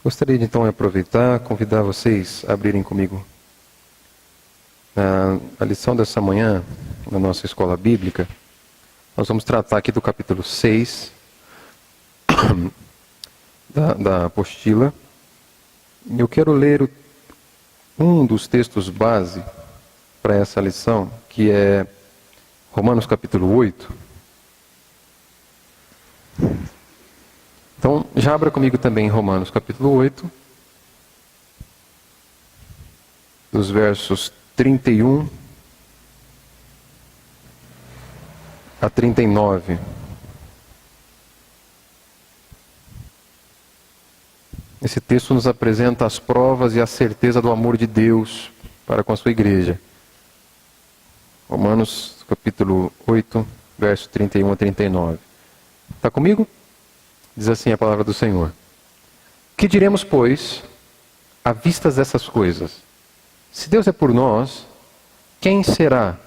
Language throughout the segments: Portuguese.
Gostaria de então aproveitar, convidar vocês a abrirem comigo a lição dessa manhã, na nossa escola bíblica. Nós vamos tratar aqui do capítulo 6 da apostila. Eu quero ler um dos textos base para essa lição, que é Romanos capítulo 8. Então, já abra comigo também Romanos capítulo 8, dos versos 31 a 39. Esse texto nos apresenta as provas e a certeza do amor de Deus para com a sua igreja. Romanos capítulo 8, versos 31 a 39. Está comigo? Diz assim a palavra do Senhor. Que diremos, pois, à vista dessas coisas? Se Deus é por nós, quem será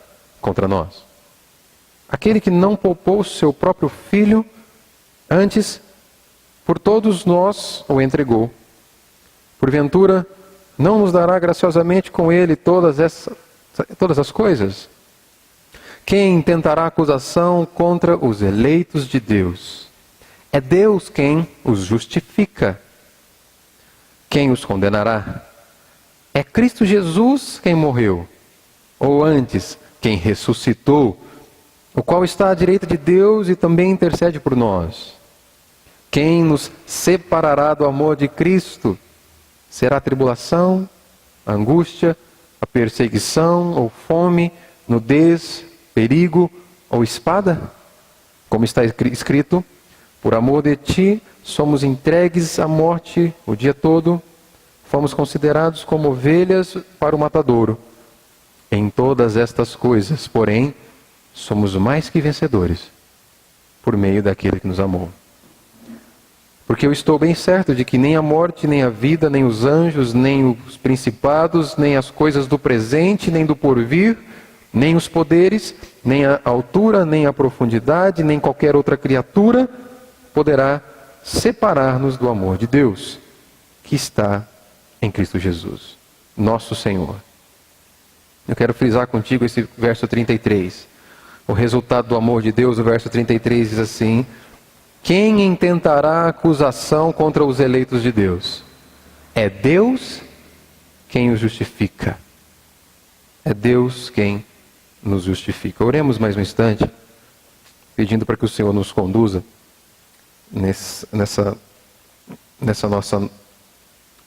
contra nós? Aquele que não poupou seu próprio filho, antes por todos nós o entregou. Porventura, não nos dará graciosamente com ele todas as coisas? Quem intentará acusação contra os eleitos de Deus? É Deus quem os justifica. Quem os condenará? É Cristo Jesus quem morreu, ou antes, quem ressuscitou, o qual está à direita de Deus e também intercede por nós. Quem nos separará do amor de Cristo? Será a tribulação, a angústia, a perseguição, ou fome, nudez, perigo ou espada? Como está escrito, por amor de ti somos entregues à morte o dia todo, fomos considerados como ovelhas para o matadouro. Em todas estas coisas, porém, somos mais que vencedores, por meio daquele que nos amou. Porque eu estou bem certo de que nem a morte, nem a vida, nem os anjos, nem os principados, nem as coisas do presente, nem do porvir, nem os poderes, nem a altura, nem a profundidade, nem qualquer outra criatura poderá separar-nos do amor de Deus, que está em Cristo Jesus, nosso Senhor. Eu quero frisar contigo esse verso 33. O resultado do amor de Deus, o verso 33 diz assim: quem intentará acusação contra os eleitos de Deus? É Deus quem os justifica. É Deus quem nos justifica. Oremos mais um instante, pedindo para que o Senhor nos conduza nessa nossa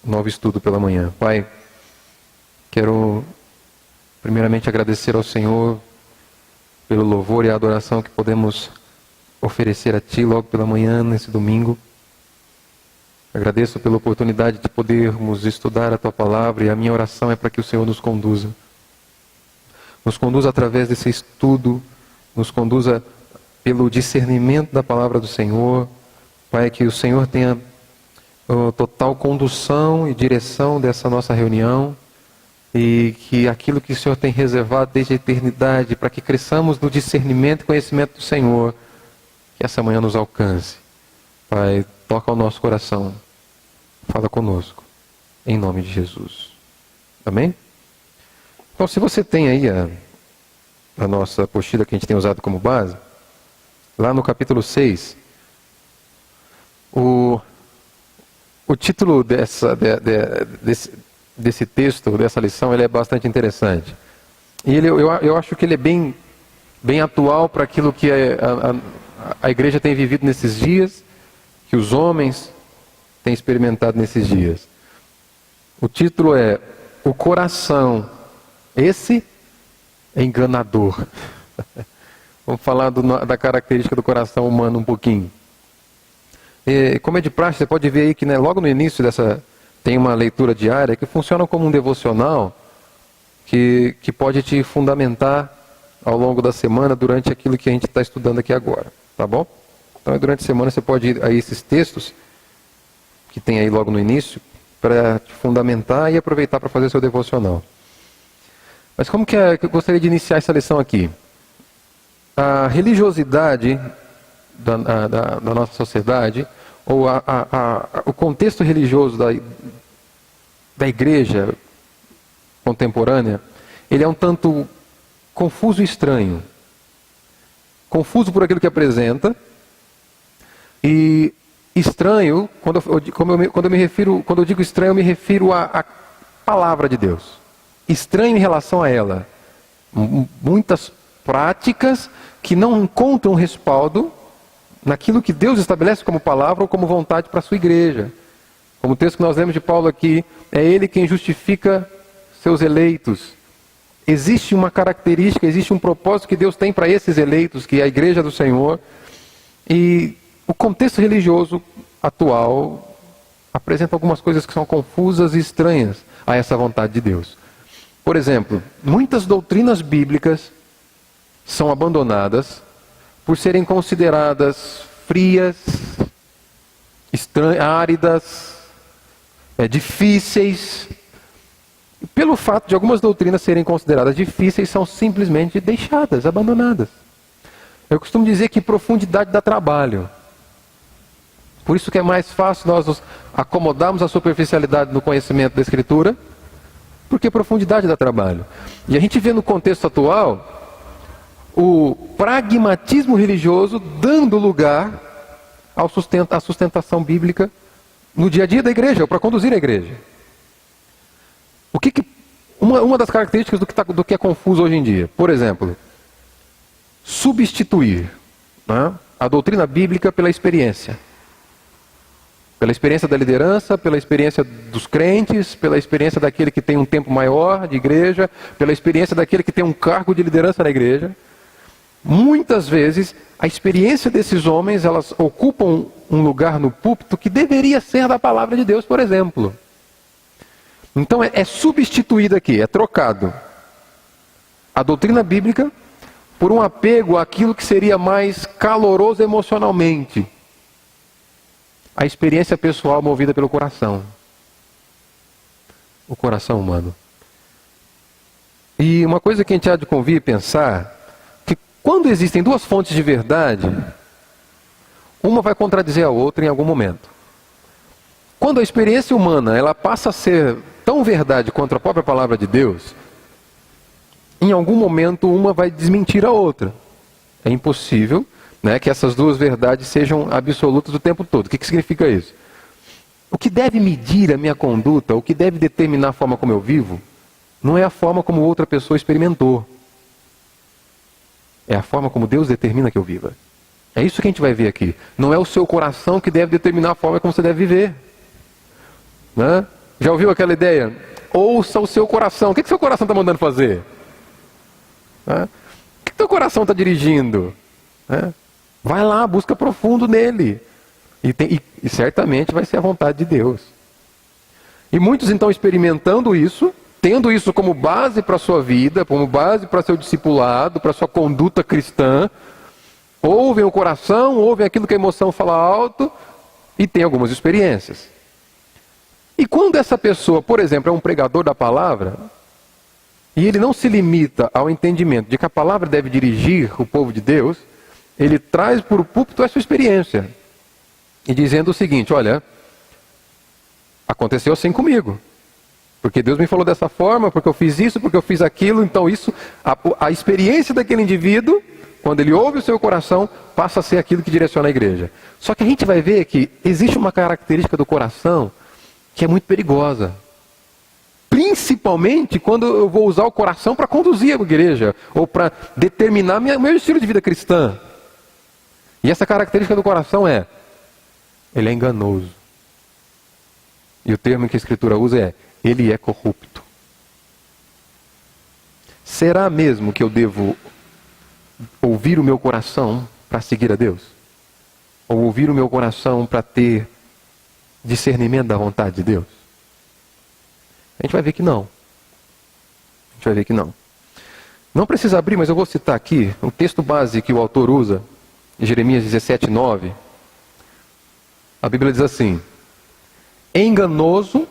novo estudo pela manhã. Pai, quero primeiramente agradecer ao Senhor pelo louvor e a adoração que podemos oferecer a Ti logo pela manhã, nesse domingo. Agradeço pela oportunidade de podermos estudar a Tua Palavra, e a minha oração é para que o Senhor nos conduza. Nos conduza através desse estudo, nos conduza pelo discernimento da Palavra do Senhor. Pai, que o Senhor tenha total condução e direção dessa nossa reunião, e que aquilo que o Senhor tem reservado desde a eternidade, para que cresçamos no discernimento e conhecimento do Senhor, que essa manhã nos alcance. Pai, toca o nosso coração, fala conosco, em nome de Jesus. Amém? Então, se você tem aí a nossa apostila que a gente tem usado como base, lá no capítulo 6, o título desse texto, dessa lição, ele é bastante interessante. E eu acho que ele é bem atual para aquilo que a igreja tem vivido nesses dias, que os homens têm experimentado nesses dias. O título é: o coração, esse é enganador. Vamos falar da característica do coração humano um pouquinho. E, como é de praxe, você pode ver aí que, né, logo no início tem uma leitura diária que funciona como um devocional que pode te fundamentar ao longo da semana durante aquilo que a gente está estudando aqui agora, tá bom? Então, durante a semana você pode ir a esses textos que tem aí logo no início para te fundamentar e aproveitar para fazer seu devocional. Mas como que eu gostaria de iniciar essa lição aqui? A religiosidade da nossa sociedade, ou o contexto religioso da igreja contemporânea, ele é um tanto confuso e estranho. Confuso por aquilo que apresenta, e estranho, quando eu digo estranho, eu me refiro à palavra de Deus. Estranho em relação a ela. Muitas práticas que não encontram respaldo naquilo que Deus estabelece como palavra ou como vontade para a sua igreja. Como o texto que nós lemos de Paulo aqui, é Ele quem justifica seus eleitos. Existe uma característica, existe um propósito que Deus tem para esses eleitos, que é a igreja do Senhor. E o contexto religioso atual apresenta algumas coisas que são confusas e estranhas a essa vontade de Deus. Por exemplo, muitas doutrinas bíblicas são abandonadas por serem consideradas frias, áridas, difíceis. Pelo fato de algumas doutrinas serem consideradas difíceis, são simplesmente deixadas, abandonadas. Eu costumo dizer que profundidade dá trabalho. Por isso que é mais fácil nós nos acomodarmos à superficialidade no conhecimento da Escritura, porque profundidade dá trabalho. E a gente vê no contexto atual o pragmatismo religioso dando lugar à sustentação bíblica no dia a dia da igreja, ou para conduzir a igreja. Uma das características do que é confuso hoje em dia, por exemplo, substituir, né, a doutrina bíblica pela experiência. Pela experiência da liderança, pela experiência dos crentes, pela experiência daquele que tem um tempo maior de igreja, pela experiência daquele que tem um cargo de liderança na igreja. Muitas vezes, a experiência desses homens, elas ocupam um lugar no púlpito que deveria ser da palavra de Deus, por exemplo. Então é substituído aqui, é trocado a doutrina bíblica por um apego àquilo que seria mais caloroso emocionalmente. A experiência pessoal movida pelo coração. O coração humano. E uma coisa que a gente há de convir e pensar, que quando existem duas fontes de verdade, uma vai contradizer a outra em algum momento. Quando a experiência humana ela passa a ser tão verdade quanto a própria palavra de Deus, em algum momento uma vai desmentir a outra. É impossível, né, que essas duas verdades sejam absolutas o tempo todo. O que significa isso? O que deve medir a minha conduta, o que deve determinar a forma como eu vivo, não é a forma como outra pessoa experimentou. É a forma como Deus determina que eu viva. É isso que a gente vai ver aqui. Não é o seu coração que deve determinar a forma como você deve viver. Né? Já ouviu aquela ideia? Ouça o seu coração. O que seu coração está mandando fazer? Né? O que seu coração está dirigindo? Né? Vai lá, busca profundo nele. E certamente vai ser a vontade de Deus. E muitos então experimentando isso, tendo isso como base para a sua vida, como base para seu discipulado, para a sua conduta cristã, ouvem o coração, ouvem aquilo que a emoção fala alto e tem algumas experiências. E quando essa pessoa, por exemplo, é um pregador da palavra, e ele não se limita ao entendimento de que a palavra deve dirigir o povo de Deus, ele traz para o púlpito essa experiência. E dizendo o seguinte, olha, aconteceu assim comigo. Porque Deus me falou dessa forma, porque eu fiz isso, porque eu fiz aquilo. Então isso, a experiência daquele indivíduo, quando ele ouve o seu coração, passa a ser aquilo que direciona a igreja. Só que a gente vai ver que existe uma característica do coração que é muito perigosa. Principalmente quando eu vou usar o coração para conduzir a igreja, ou para determinar meu estilo de vida cristã. E essa característica do coração ele é enganoso. E o termo que a Escritura usa ele é corrupto. Será mesmo que eu devo ouvir o meu coração para seguir a Deus? Ou ouvir o meu coração para ter discernimento da vontade de Deus? A gente vai ver que não. A gente vai ver que não. Não precisa abrir, mas eu vou citar aqui um texto base que o autor usa, em Jeremias 17:9. A Bíblia diz assim: enganoso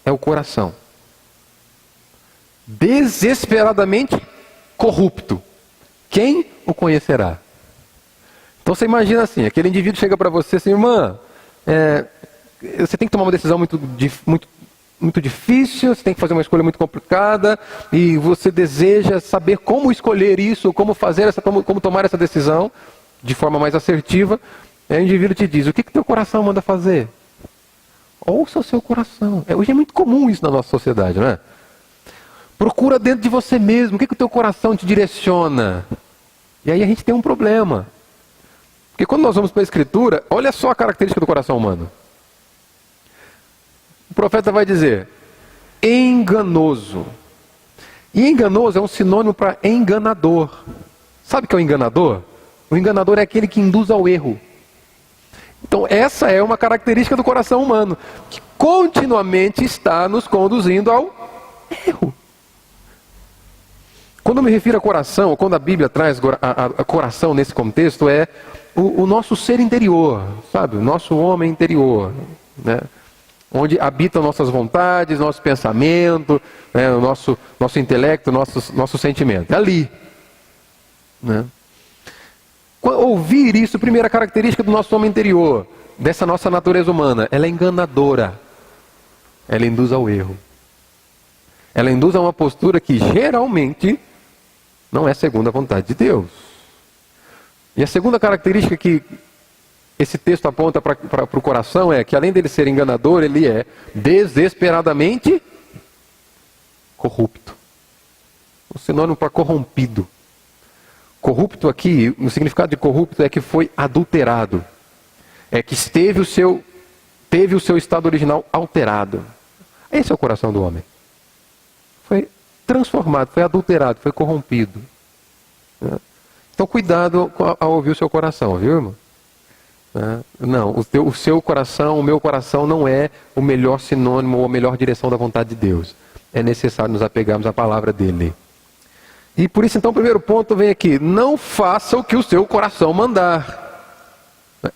é o coração, desesperadamente corrupto. Quem o conhecerá? Então você imagina assim, aquele indivíduo chega para você assim, irmã, você tem que tomar uma decisão muito difícil, você tem que fazer uma escolha muito complicada, e você deseja saber como escolher isso, como tomar essa decisão de forma mais assertiva. Aí o indivíduo te diz, o que teu coração manda fazer? Ouça o seu coração. Hoje é muito comum isso na nossa sociedade, não é? Procura dentro de você mesmo, o que o teu coração te direciona? E aí a gente tem um problema. Porque quando nós vamos para a Escritura, olha só a característica do coração humano. O profeta vai dizer, enganoso. E enganoso é um sinônimo para enganador. Sabe o que é o enganador? O enganador é aquele que induz ao erro. Então essa é uma característica do coração humano, que continuamente está nos conduzindo ao erro. Quando eu me refiro a coração, ou quando a Bíblia traz a coração nesse contexto, é o nosso ser interior, sabe? O nosso homem interior, né? Onde habitam nossas vontades, nosso pensamento, né? O nosso intelecto, nosso sentimento. É ali. Né? Ouvir isso, primeira característica do nosso homem interior, dessa nossa natureza humana, ela é enganadora. Ela induz ao erro. Ela induz a uma postura que geralmente não é segundo a vontade de Deus. E a segunda característica que esse texto aponta para o coração é que, além dele ser enganador, ele é desesperadamente corrupto. O sinônimo para corrompido. Corrupto aqui, o significado de corrupto é que foi adulterado. É que teve o seu estado original alterado. Esse é o coração do homem. Foi transformado, foi adulterado, foi corrompido. Então cuidado ao ouvir o seu coração, viu, irmão? Não, o seu coração, o meu coração não é o melhor sinônimo ou a melhor direção da vontade de Deus. É necessário nos apegarmos à palavra dele. E por isso então o primeiro ponto vem aqui, não faça o que o seu coração mandar.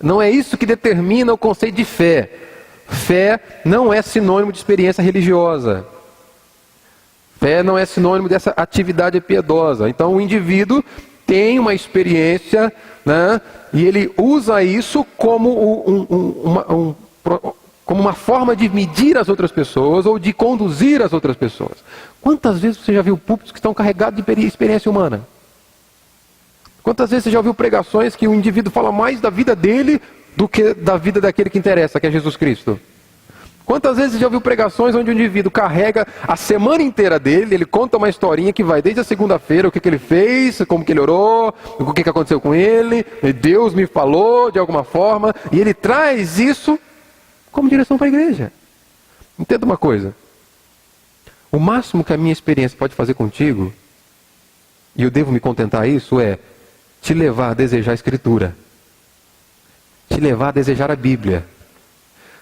Não é isso que determina o conceito de fé. Fé não é sinônimo de experiência religiosa. Fé não é sinônimo dessa atividade piedosa. Então o indivíduo tem uma experiência, né, e ele usa isso como uma forma de medir as outras pessoas ou de conduzir as outras pessoas. Quantas vezes você já viu púlpitos que estão carregados de experiência humana? Quantas vezes você já ouviu pregações que o indivíduo fala mais da vida dele do que da vida daquele que interessa, que é Jesus Cristo? Quantas vezes você já ouviu pregações onde o indivíduo carrega a semana inteira dele, ele conta uma historinha que vai desde a segunda-feira, o que ele fez, como que ele orou, o que aconteceu com ele, Deus me falou de alguma forma, e ele traz isso como direção para a igreja. Entenda uma coisa, o máximo que a minha experiência pode fazer contigo, e eu devo me contentar a isso, é te levar a desejar a Escritura, te levar a desejar a Bíblia.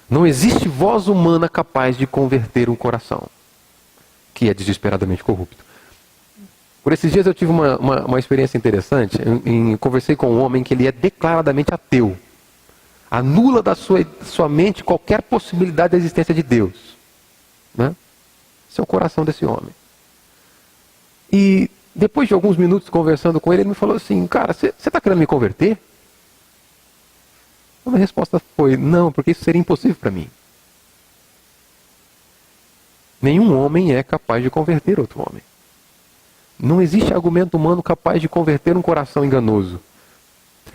Não existe voz humana capaz de converter um coração que é desesperadamente corrupto. Por esses dias eu tive uma experiência interessante. Conversei com um homem que ele é declaradamente ateu. Anula da sua mente qualquer possibilidade da existência de Deus. Né? Esse é o coração desse homem. E depois de alguns minutos conversando com ele, ele me falou assim, cara, você está querendo me converter? A minha resposta foi, não, porque isso seria impossível para mim. Nenhum homem é capaz de converter outro homem. Não existe argumento humano capaz de converter um coração enganoso.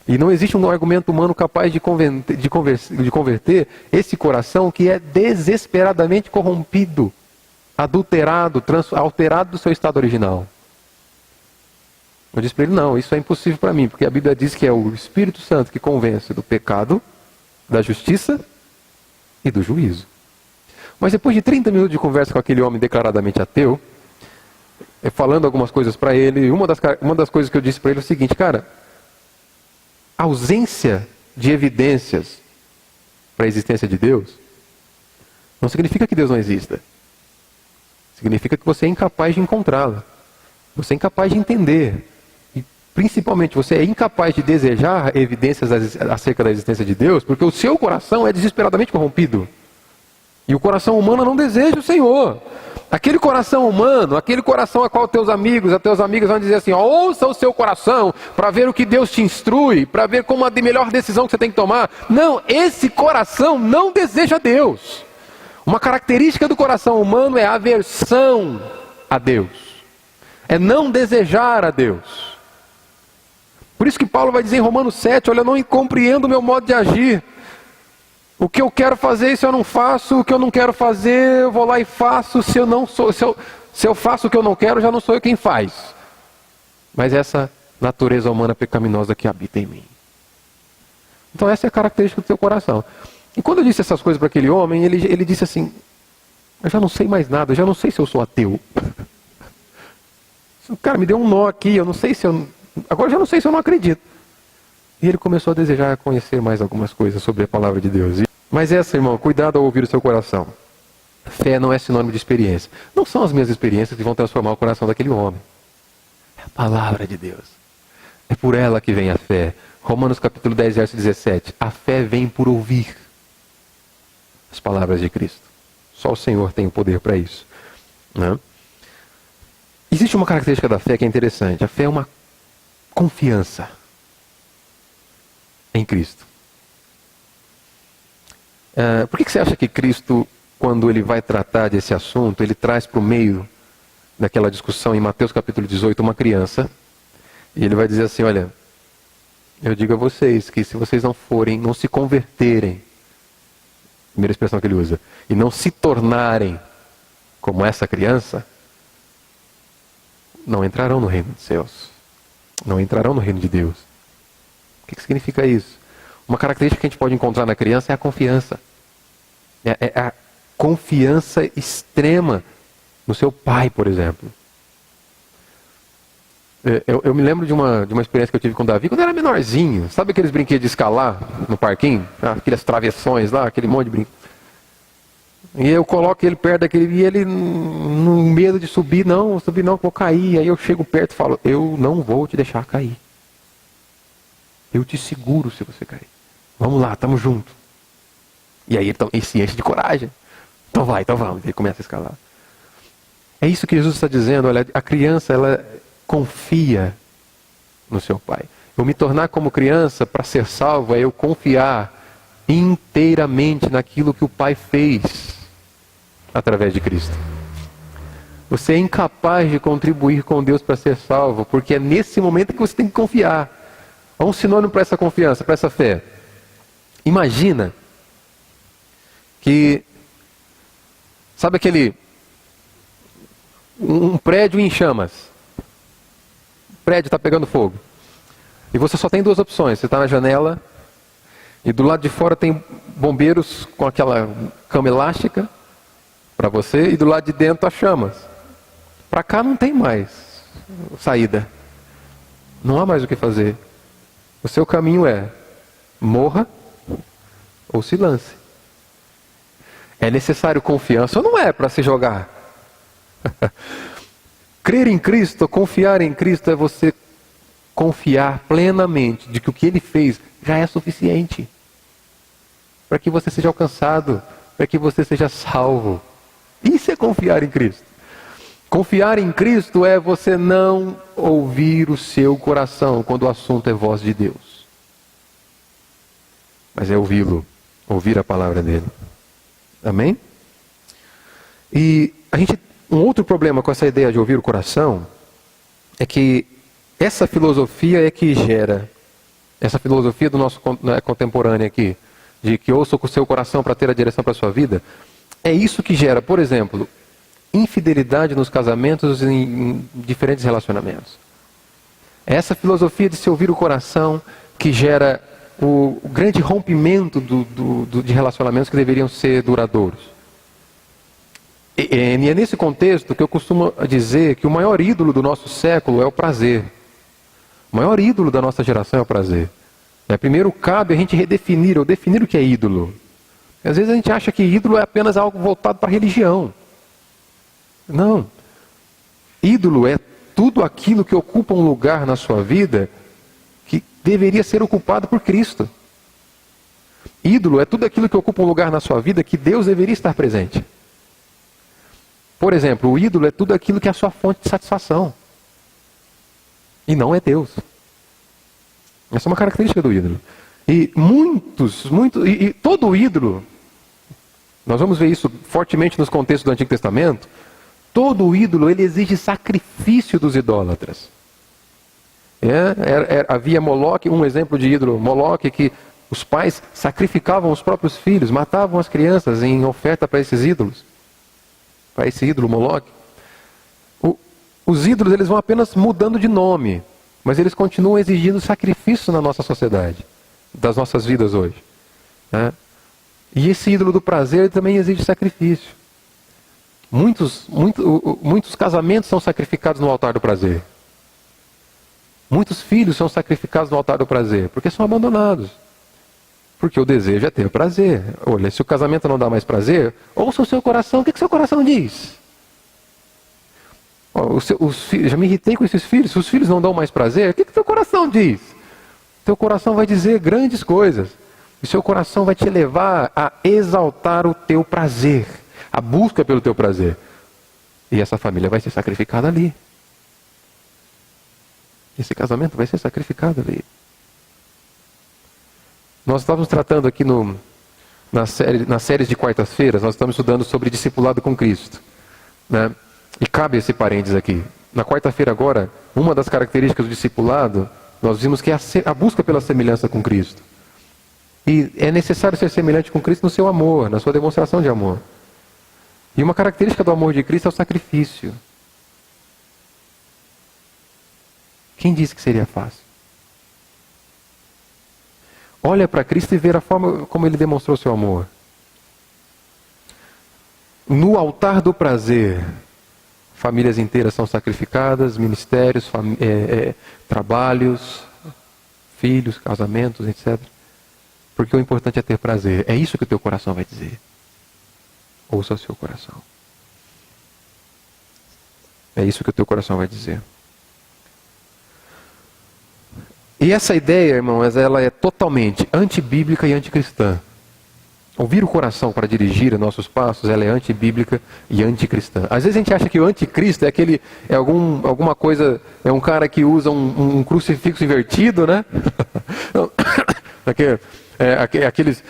E não existe um argumento humano capaz de converter esse coração que é desesperadamente corrompido, adulterado, alterado do seu estado original. Eu disse para ele, não, isso é impossível para mim, porque a Bíblia diz que é o Espírito Santo que convence do pecado, da justiça e do juízo. Mas depois de 30 minutos de conversa com aquele homem declaradamente ateu, falando algumas coisas para ele, uma das coisas que eu disse para ele é o seguinte, cara, a ausência de evidências para a existência de Deus não significa que Deus não exista. Significa que você é incapaz de encontrá-la. Você é incapaz de entender. Principalmente, você é incapaz de desejar evidências acerca da existência de Deus, porque o seu coração é desesperadamente corrompido. E o coração humano não deseja o Senhor. Aquele coração humano, aquele coração a qual teus amigos, as teus amigas vão dizer assim, ó, ouça o seu coração para ver o que Deus te instrui, para ver como a melhor decisão que você tem que tomar. Não, esse coração não deseja Deus. Uma característica do coração humano é a aversão a Deus. É não desejar a Deus. Por isso que Paulo vai dizer em Romanos 7, olha, eu não compreendo o meu modo de agir. O que eu quero fazer, isso eu não faço. O que eu não quero fazer, eu vou lá e faço. Se eu faço o que eu não quero, já não sou eu quem faz. Mas essa natureza humana pecaminosa que habita em mim. Então essa é a característica do teu coração. E quando eu disse essas coisas para aquele homem, ele disse assim, eu já não sei mais nada, eu já não sei se eu sou ateu. Cara, me deu um nó aqui, eu não sei se eu... Agora eu já não sei se eu não acredito. E ele começou a desejar conhecer mais algumas coisas sobre a palavra de Deus. Mas essa, irmão, cuidado ao ouvir o seu coração. Fé não é sinônimo de experiência. Não são as minhas experiências que vão transformar o coração daquele homem. É a palavra de Deus. É por ela que vem a fé. Romanos capítulo 10, verso 17. A fé vem por ouvir as palavras de Cristo. Só o Senhor tem o poder para isso. Né? Existe uma característica da fé que é interessante. A fé é uma confiança em Cristo. Por que você acha que Cristo, quando ele vai tratar desse assunto, ele traz para o meio daquela discussão em Mateus capítulo 18 uma criança, e ele vai dizer assim, olha, eu digo a vocês que se vocês não forem, não se converterem, primeira expressão que ele usa, e não se tornarem como essa criança, não entrarão no reino dos céus. Não entrarão no reino de Deus. O que significa isso? Uma característica que a gente pode encontrar na criança é a confiança. É a confiança extrema no seu pai, por exemplo. Eu me lembro de uma experiência que eu tive com o Davi quando eu era menorzinho. Sabe aqueles brinquedos de escalar no parquinho? Aqueles travessões lá, aquele monte de brinquedo. E eu coloco ele perto daquele, e ele, no medo de subir, não, vou cair. Aí eu chego perto e falo, eu não vou te deixar cair. Eu te seguro se você cair. Vamos lá, estamos juntos. E aí ele se enche de coragem. Então vamos. Ele começa a escalar. É isso que Jesus está dizendo, olha, a criança, ela confia no seu pai. Eu me tornar como criança para ser salvo é eu confiar inteiramente naquilo que o pai fez através de Cristo. Você é incapaz de contribuir com Deus para ser salvo, porque é nesse momento que você tem que confiar. Há um sinônimo para essa confiança, para essa fé. Imagina que, sabe um prédio em chamas. O prédio está pegando fogo. E você só tem duas opções. Você está na janela e do lado de fora tem bombeiros com aquela cama elástica para você, e do lado de dentro as chamas. Para cá não tem mais saída. Não há mais o que fazer. O seu caminho é morra ou se lance. É necessário confiança ou não é para se jogar? Crer em Cristo, confiar em Cristo é você confiar plenamente de que o que Ele fez já é suficiente para que você seja alcançado, para que você seja salvo. Isso é confiar em Cristo. Confiar em Cristo é você não ouvir o seu coração quando o assunto é voz de Deus, mas é ouvi-lo, ouvir a palavra dele. Amém? E um outro problema com essa ideia de ouvir o coração é que essa filosofia é que gera, essa filosofia do nosso contemporâneo aqui, de que ouça com o seu coração para ter a direção para a sua vida, é isso que gera, por exemplo, infidelidade nos casamentos e em diferentes relacionamentos. É essa filosofia de se ouvir o coração que gera o grande rompimento de relacionamentos que deveriam ser duradouros. E é nesse contexto que eu costumo dizer que o maior ídolo do nosso século é o prazer. O maior ídolo da nossa geração é o prazer. Primeiro cabe a gente definir o que é ídolo. Às vezes a gente acha que ídolo é apenas algo voltado para a religião. Não. Ídolo é tudo aquilo que ocupa um lugar na sua vida que deveria ser ocupado por Cristo. Ídolo é tudo aquilo que ocupa um lugar na sua vida que Deus deveria estar presente. Por exemplo, o ídolo é tudo aquilo que é a sua fonte de satisfação. E não é Deus. Essa é uma característica do ídolo. E e todo ídolo, nós vamos ver isso fortemente nos contextos do Antigo Testamento, todo ídolo ele exige sacrifício dos idólatras. Havia Moloque, um exemplo de ídolo, Moloque, que os pais sacrificavam os próprios filhos, matavam as crianças em oferta para esses ídolos. Para esse ídolo Moloque. Os ídolos eles vão apenas mudando de nome, mas eles continuam exigindo sacrifício na nossa sociedade, das nossas vidas hoje. E esse ídolo do prazer também exige sacrifício. Muitos casamentos são sacrificados no altar do prazer. Muitos filhos são sacrificados no altar do prazer, porque são abandonados. Porque o desejo é ter prazer. Olha, se o casamento não dá mais prazer, ouça o seu coração, o que seu coração diz? Já me irritei com esses filhos, se os filhos não dão mais prazer, o que teu coração diz? Teu coração vai dizer grandes coisas. E seu coração vai te levar a exaltar o teu prazer, a busca pelo teu prazer. E essa família vai ser sacrificada ali. Esse casamento vai ser sacrificado ali. Nós estávamos tratando aqui nas séries de quartas-feiras, nós estamos estudando sobre discipulado com Cristo. Né? E cabe esse parênteses aqui. Na quarta-feira agora, uma das características do discipulado, nós vimos que é a busca pela semelhança com Cristo. E é necessário ser semelhante com Cristo no seu amor, na sua demonstração de amor. E uma característica do amor de Cristo é o sacrifício. Quem disse que seria fácil? Olha para Cristo e vê a forma como Ele demonstrou seu amor. No altar do prazer, famílias inteiras são sacrificadas, ministérios, trabalhos, filhos, casamentos, etc. Porque o importante é ter prazer. É isso que o teu coração vai dizer. Ouça o seu coração. É isso que o teu coração vai dizer. E essa ideia, irmãos, ela é totalmente antibíblica e anticristã. Ouvir o coração para dirigir nossos passos, ela é antibíblica e anticristã. Às vezes a gente acha que o anticristo é alguma coisa, é um cara que usa um crucifixo invertido, né? Aqueles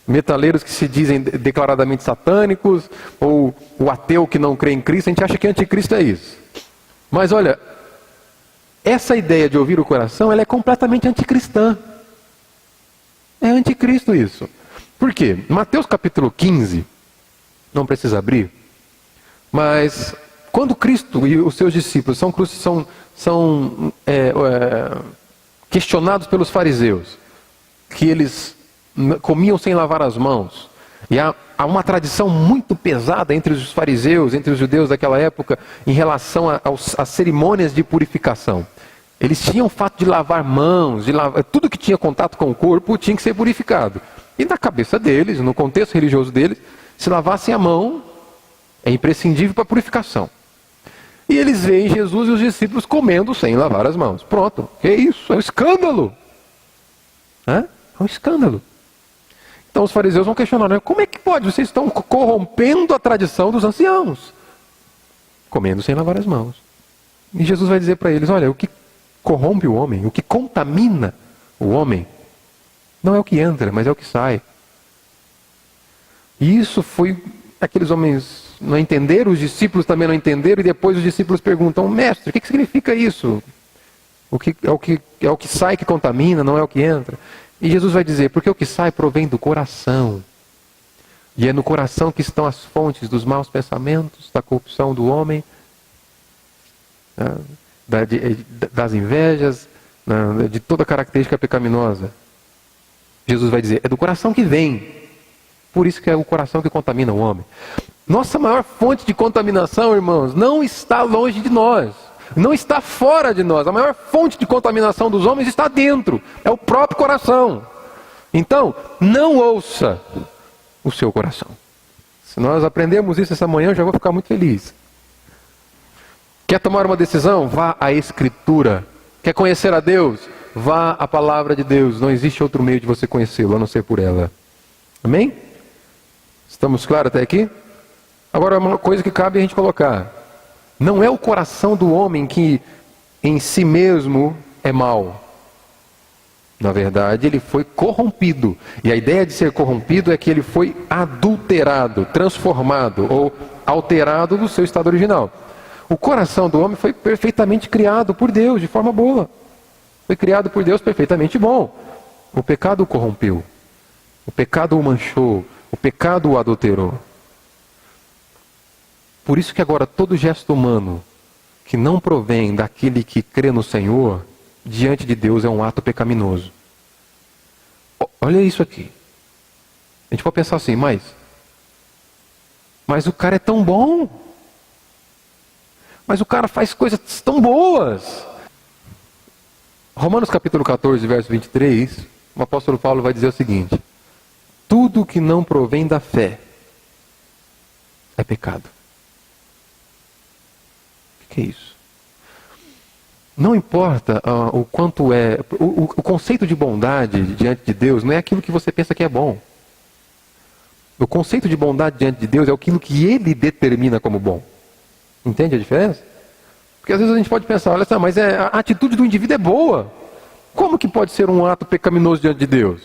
metaleiros que se dizem declaradamente satânicos, ou o ateu que não crê em Cristo, a gente acha que anticristo é isso. Mas olha, essa ideia de ouvir o coração, ela é completamente anticristã. É anticristo isso. Por quê? Mateus capítulo 15, não precisa abrir, mas quando Cristo e os seus discípulos são questionados pelos fariseus, que eles comiam sem lavar as mãos, e há uma tradição muito pesada entre os fariseus, entre os judeus daquela época, em relação às cerimônias de purificação. Eles tinham o fato de lavar mãos, tudo que tinha contato com o corpo tinha que ser purificado. E na cabeça deles, no contexto religioso deles, se lavassem a mão é imprescindível para a purificação. E eles veem Jesus e os discípulos comendo sem lavar as mãos. Pronto, que isso? É um escândalo. É um escândalo. Então os fariseus vão questionar, né? Como é que pode? Vocês estão corrompendo a tradição dos anciãos. Comendo sem lavar as mãos. E Jesus vai dizer para eles, olha, o que corrompe o homem, o que contamina o homem, não é o que entra, mas é o que sai. E isso foi, aqueles homens não entenderam, os discípulos também não entenderam, e depois os discípulos perguntam, mestre, o que significa isso? É o que sai que contamina, não é o que entra. E Jesus vai dizer, porque o que sai provém do coração. E é no coração que estão as fontes dos maus pensamentos, da corrupção do homem, das invejas, de toda característica pecaminosa. Jesus vai dizer, é do coração que vem. Por isso que é o coração que contamina o homem. Nossa maior fonte de contaminação, irmãos, não está longe de nós. Não está fora de nós. A maior fonte de contaminação dos homens está dentro. É o próprio coração. Então, não ouça o seu coração. Se nós aprendemos isso essa manhã, eu já vou ficar muito feliz. Quer tomar uma decisão? Vá à Escritura. Quer conhecer a Deus? Vá à palavra de Deus. Não existe outro meio de você conhecê-lo, a não ser por ela. Amém? Estamos claros até aqui? Agora, uma coisa que cabe a gente colocar: não é o coração do homem que em si mesmo é mau. Na verdade, ele foi corrompido. E a ideia de ser corrompido é que ele foi adulterado, transformado ou alterado do seu estado original. O coração do homem foi perfeitamente criado por Deus, de forma boa. Foi criado por Deus perfeitamente bom. O pecado o corrompeu. O pecado o manchou. O pecado o adulterou. Por isso que agora todo gesto humano que não provém daquele que crê no Senhor, diante de Deus é um ato pecaminoso. Olha isso aqui. A gente pode pensar assim, mas o cara é tão bom. Mas o cara faz coisas tão boas. Romanos capítulo 14, verso 23, o apóstolo Paulo vai dizer o seguinte: tudo que não provém da fé é pecado. O que é isso? Não importa o quanto é... O conceito de bondade diante de Deus não é aquilo que você pensa que é bom. O conceito de bondade diante de Deus é aquilo que Ele determina como bom. Entende a diferença? Porque às vezes a gente pode pensar, olha só, mas a atitude do indivíduo é boa. Como que pode ser um ato pecaminoso diante de Deus?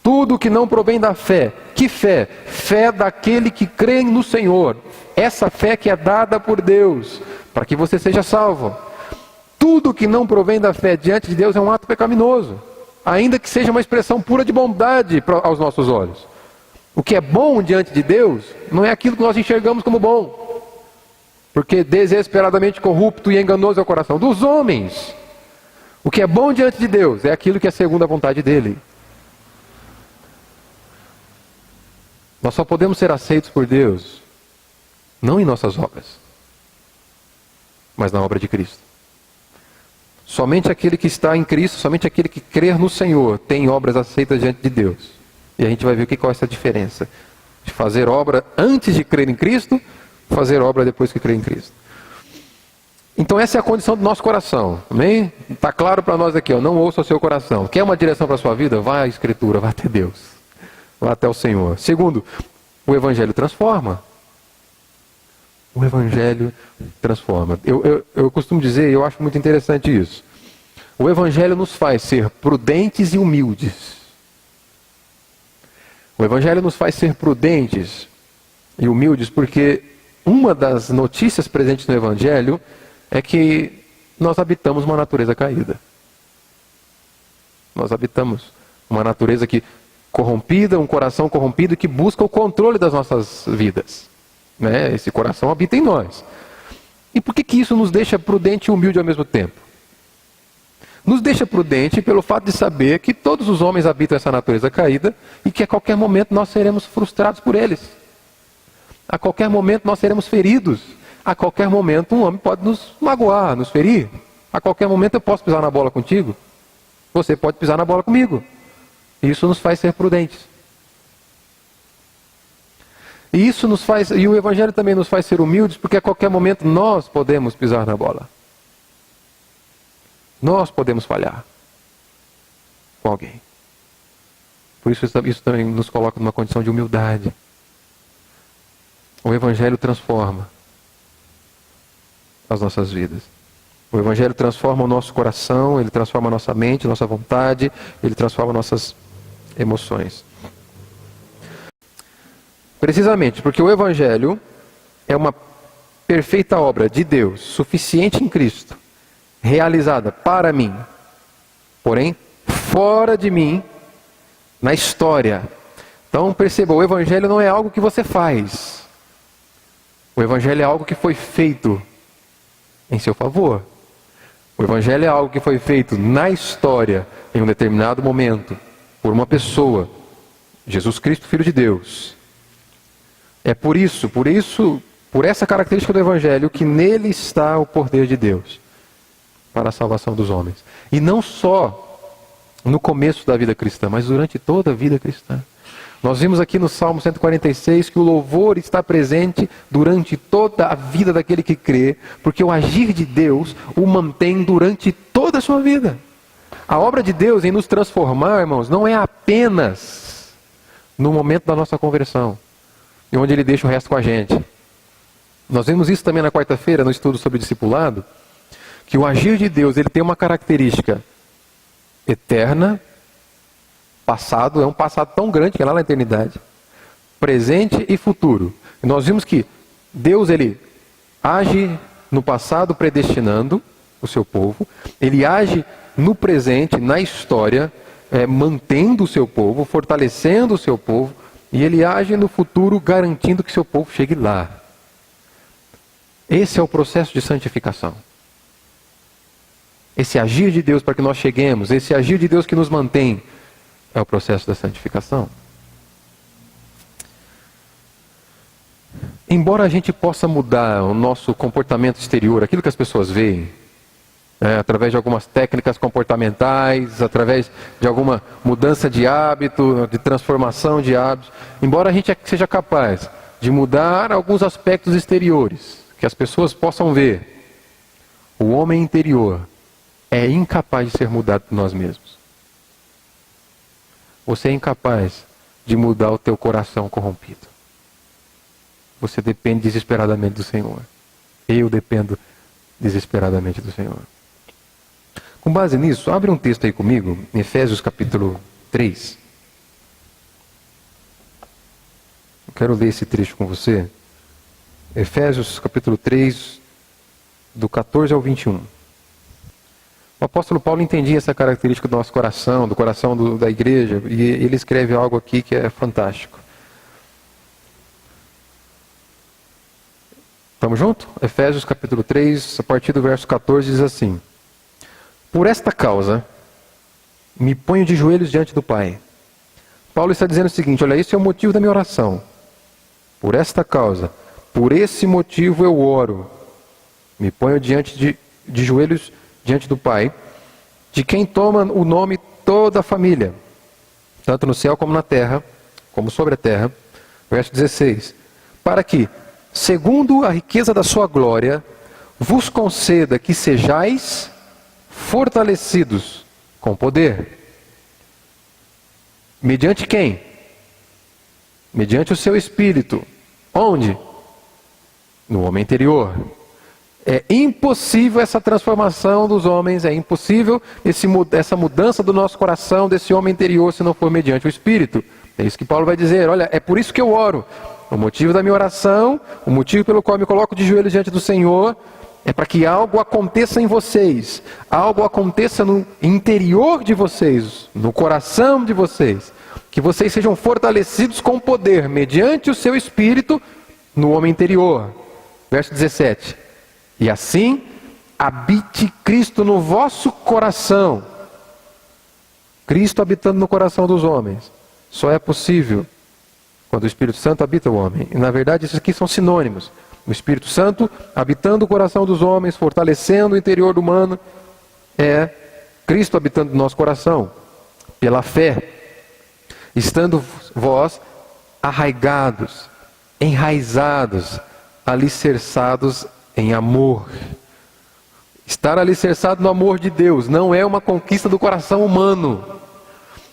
Tudo que não provém da fé. Que fé? Fé daquele que crê no Senhor. Essa fé que é dada por Deus, para que você seja salvo. Tudo que não provém da fé diante de Deus é um ato pecaminoso, ainda que seja uma expressão pura de bondade aos nossos olhos. O que é bom diante de Deus não é aquilo que nós enxergamos como bom, porque desesperadamente corrupto e enganoso é o coração dos homens. O que é bom diante de Deus é aquilo que é segundo a vontade dele. Nós só podemos ser aceitos por Deus não em nossas obras, mas na obra de Cristo. Somente aquele que está em Cristo, somente aquele que crer no Senhor tem obras aceitas diante de Deus. E a gente vai ver qual é essa diferença de fazer obra antes de crer em Cristo, fazer obra depois que crer em Cristo. Então essa é a condição do nosso coração, amém? Está claro para nós aqui, não ouça o seu coração. Quer uma direção para a sua vida? Vá à Escritura, vá até Deus, vá até o Senhor. Segundo, o Evangelho transforma. O Evangelho transforma. Eu costumo dizer, e eu acho muito interessante isso. O Evangelho nos faz ser prudentes e humildes. O Evangelho nos faz ser prudentes e humildes porque uma das notícias presentes no Evangelho é que nós habitamos uma natureza caída. Nós habitamos uma natureza corrompida, um coração corrompido que busca o controle das nossas vidas. Esse coração habita em nós. E por que isso nos deixa prudente e humilde ao mesmo tempo? Nos deixa prudente pelo fato de saber que todos os homens habitam essa natureza caída e que a qualquer momento nós seremos frustrados por eles. A qualquer momento nós seremos feridos. A qualquer momento um homem pode nos magoar, nos ferir. A qualquer momento eu posso pisar na bola contigo. Você pode pisar na bola comigo. Isso nos faz ser prudentes. E o Evangelho também nos faz ser humildes, porque a qualquer momento nós podemos pisar na bola. Nós podemos falhar com alguém. Por isso também nos coloca numa condição de humildade. O Evangelho transforma as nossas vidas. O Evangelho transforma o nosso coração, ele transforma a nossa mente, nossa vontade, ele transforma nossas emoções. Precisamente porque o Evangelho é uma perfeita obra de Deus, suficiente em Cristo, realizada para mim, porém fora de mim, na história. Então perceba, o Evangelho não é algo que você faz. O Evangelho é algo que foi feito em seu favor. O Evangelho é algo que foi feito na história, em um determinado momento, por uma pessoa, Jesus Cristo, Filho de Deus. É por essa característica do Evangelho, que nele está o poder de Deus para a salvação dos homens. E não só no começo da vida cristã, mas durante toda a vida cristã. Nós vimos aqui no Salmo 146 que o louvor está presente durante toda a vida daquele que crê, porque o agir de Deus o mantém durante toda a sua vida. A obra de Deus em nos transformar, irmãos, não é apenas no momento da nossa conversão. e onde Ele deixa o resto com a gente. Nós vimos isso também na quarta-feira, no estudo sobre discipulado, que o agir de Deus, ele tem uma característica eterna, passado, é um passado tão grande que é lá na eternidade, presente e futuro. E nós vimos que Deus, ele age no passado predestinando o seu povo, ele age no presente, na história, mantendo o seu povo, fortalecendo o seu povo, e ele age no futuro garantindo que seu povo chegue lá. Esse é o processo de santificação. Esse agir de Deus para que nós cheguemos, esse agir de Deus que nos mantém, é o processo da santificação. Embora a gente possa mudar o nosso comportamento exterior, aquilo que as pessoas veem, através de algumas técnicas comportamentais, através de alguma mudança de hábito, de transformação de hábitos, embora a gente seja capaz de mudar alguns aspectos exteriores, que as pessoas possam ver, o homem interior é incapaz de ser mudado por nós mesmos. Você é incapaz de mudar o teu coração corrompido. Você depende desesperadamente do Senhor. Eu dependo desesperadamente do Senhor. Com base nisso, abre um texto aí comigo, em Efésios capítulo 3. Eu quero ler esse trecho com você. Efésios capítulo 3, do 14 ao 21. O apóstolo Paulo entendia essa característica do nosso coração, do coração da igreja, e ele escreve algo aqui que é fantástico. Estamos juntos? Efésios capítulo 3, a partir do verso 14, diz assim: Por esta causa, me ponho de joelhos diante do Pai. Paulo está dizendo o seguinte, olha, esse é o motivo da minha oração. Por esta causa, por esse motivo eu oro. Me ponho de joelhos diante do Pai, de quem toma o nome toda a família, tanto no céu como na terra, como sobre a terra. Verso 16. Para que, segundo a riqueza da sua glória, vos conceda que sejais fortalecidos com poder. Mediante quem? Mediante o seu Espírito. Onde? No homem interior. É impossível essa transformação dos homens, é impossível essa mudança do nosso coração, desse homem interior, se não for mediante o Espírito. É isso que Paulo vai dizer, olha, é por isso que eu oro. O motivo da minha oração, o motivo pelo qual eu me coloco de joelhos diante do Senhor, é para que algo aconteça em vocês, algo aconteça no interior de vocês, no coração de vocês, que vocês sejam fortalecidos com poder, mediante o seu Espírito, no homem interior. Verso 17. E assim, habite Cristo no vosso coração. Cristo habitando no coração dos homens. Só é possível quando o Espírito Santo habita o homem. E na verdade, esses aqui são sinônimos. O Espírito Santo habitando o coração dos homens, fortalecendo o interior humano, é Cristo habitando no nosso coração, pela fé. Estando vós arraigados, enraizados, alicerçados em amor. Estar alicerçado no amor de Deus não é uma conquista do coração humano.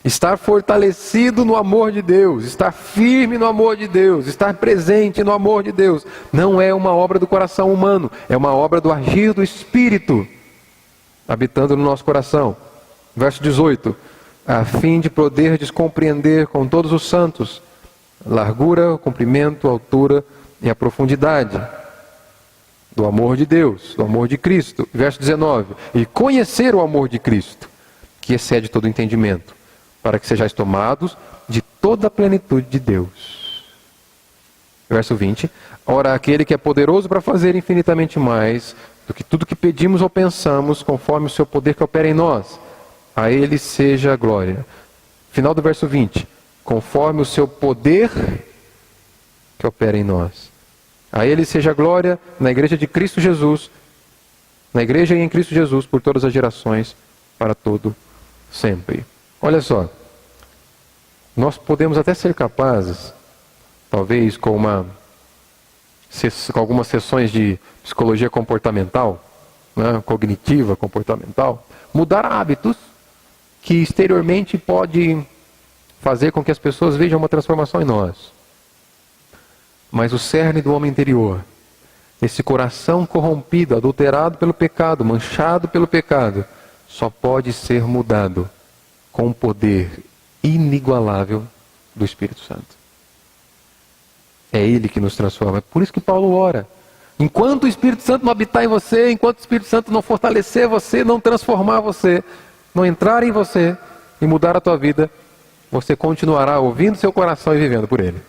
Estar fortalecido no amor de Deus, estar firme no amor de Deus, estar presente no amor de Deus, não é uma obra do coração humano, é uma obra do agir do Espírito, habitando no nosso coração. Verso 18. A fim de poderdes compreender com todos os santos, largura, o comprimento, a altura e a profundidade do amor de Deus, do amor de Cristo. Verso 19. E conhecer o amor de Cristo, que excede todo entendimento, para que sejais tomados de toda a plenitude de Deus. Verso 20. Ora, aquele que é poderoso para fazer infinitamente mais do que tudo que pedimos ou pensamos, conforme o seu poder que opera em nós, a ele seja a glória. Final do verso 20. Conforme o seu poder que opera em nós. A ele seja a glória na igreja de Cristo Jesus, na igreja e em Cristo Jesus, por todas as gerações, para todo sempre. Olha só, nós podemos até ser capazes, talvez com algumas sessões de psicologia comportamental, né, cognitiva comportamental, mudar hábitos que exteriormente pode fazer com que as pessoas vejam uma transformação em nós. Mas o cerne do homem interior, esse coração corrompido, adulterado pelo pecado, manchado pelo pecado, só pode ser mudado com o poder inigualável do Espírito Santo. É Ele que nos transforma. É por isso que Paulo ora. Enquanto o Espírito Santo não habitar em você, enquanto o Espírito Santo não fortalecer você, não transformar você, não entrar em você e mudar a tua vida, você continuará ouvindo seu coração e vivendo por Ele.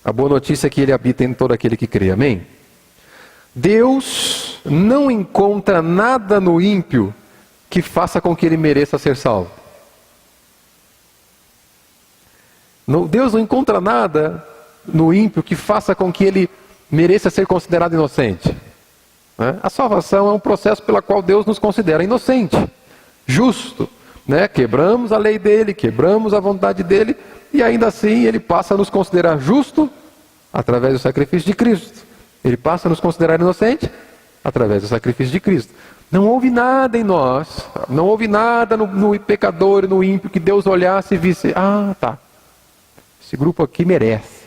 A boa notícia é que Ele habita em todo aquele que crê. Amém? Deus não encontra nada no ímpio que faça com que ele mereça ser salvo. Deus não encontra nada no ímpio que faça com que ele mereça ser considerado inocente. A salvação é um processo pelo qual Deus nos considera inocente, justo. Quebramos a lei dele, quebramos a vontade dele, e ainda assim ele passa a nos considerar justo através do sacrifício de Cristo. Ele passa a nos considerar inocente através do sacrifício de Cristo. Não houve nada em nós, não houve nada no pecador e no ímpio que Deus olhasse e visse: esse grupo aqui merece.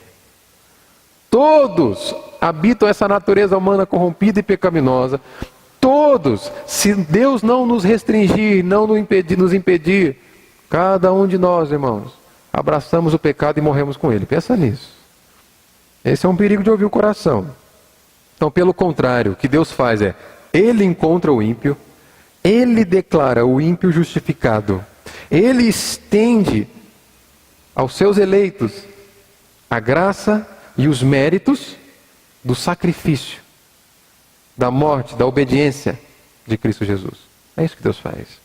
Todos habitam essa natureza humana corrompida e pecaminosa. Todos, se Deus não nos restringir, não nos impedir, cada um de nós, irmãos, abraçamos o pecado e morremos com ele. Pensa nisso. Esse é um perigo de ouvir o coração. Então, pelo contrário, o que Deus faz é, Ele encontra o ímpio, Ele declara o ímpio justificado, Ele estende aos seus eleitos a graça e os méritos do sacrifício, da morte, da obediência de Cristo Jesus. É isso que Deus faz.